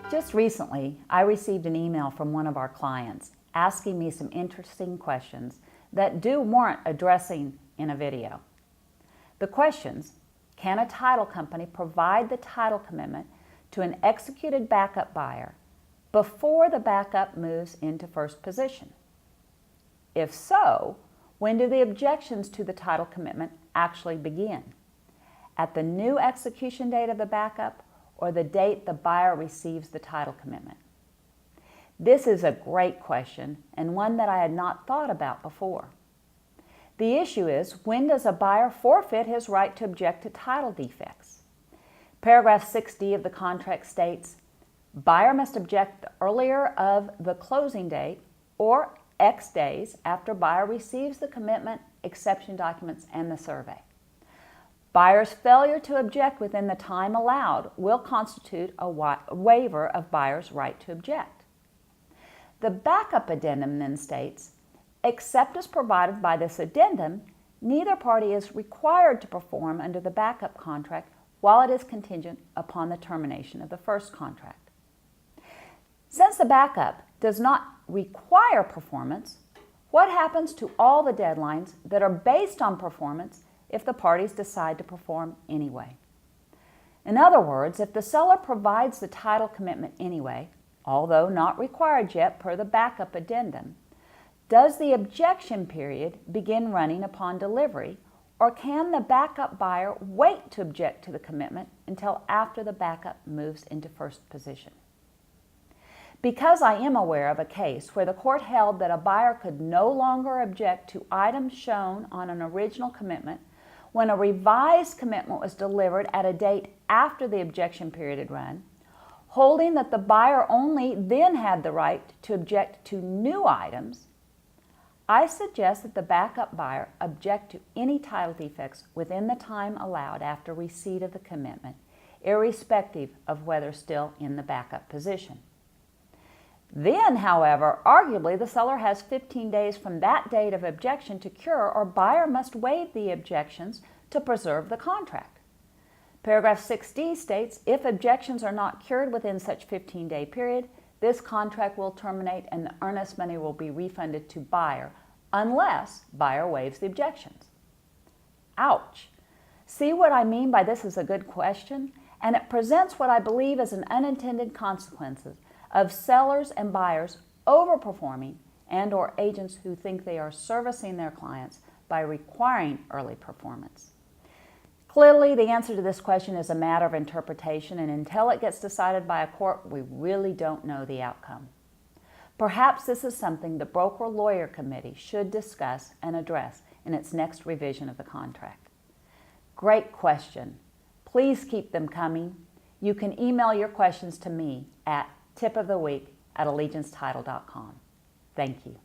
Just recently, I received an email from one of our clients asking me some interesting questions that do warrant addressing in a video. The questions: can a title company provide the title commitment to an executed backup buyer before the backup moves into first position? If so, when do the objections to the title commitment actually begin? At the new execution date of the backup or the date the buyer receives the title commitment? This is a great question and one that I had not thought about before. The issue is, when does a buyer forfeit his right to object to title defects? Paragraph 6D of the contract states, buyer must object earlier of the closing date or X days after buyer receives the commitment, exception documents, and the survey. Buyer's failure to object within the time allowed will constitute a waiver of buyer's right to object. The backup addendum then states, except as provided by this addendum, neither party is required to perform under the backup contract while it is contingent upon the termination of the first contract. Since the backup does not require performance, what happens to all the deadlines that are based on performance if the parties decide to perform anyway? In other words, if the seller provides the title commitment anyway, although not required yet per the backup addendum, does the objection period begin running upon delivery, or can the backup buyer wait to object to the commitment until after the backup moves into first position? Because I am aware of a case where the court held that a buyer could no longer object to items shown on an original commitment when a revised commitment was delivered at a date after the objection period had run, holding that the buyer only then had the right to object to new items, I suggest that the backup buyer object to any title defects within the time allowed after receipt of the commitment, irrespective of whether still in the backup position. Then, however, arguably the seller has 15 days from that date of objection to cure, or buyer must waive the objections to preserve the contract. Paragraph 6D states, if objections are not cured within such 15-day period, this contract will terminate and the earnest money will be refunded to buyer unless buyer waives the objections. Ouch! See what I mean by this is a good question? And it presents what I believe is an unintended consequences of sellers and buyers overperforming and or agents who think they are servicing their clients by requiring early performance. Clearly, the answer to this question is a matter of interpretation, and until it gets decided by a court, we really don't know the outcome. Perhaps this is something the Broker-Lawyer Committee should discuss and address in its next revision of the contract. Great question. Please keep them coming. You can email your questions to me at tipoftheweek@allegiancetitle.com. Thank you.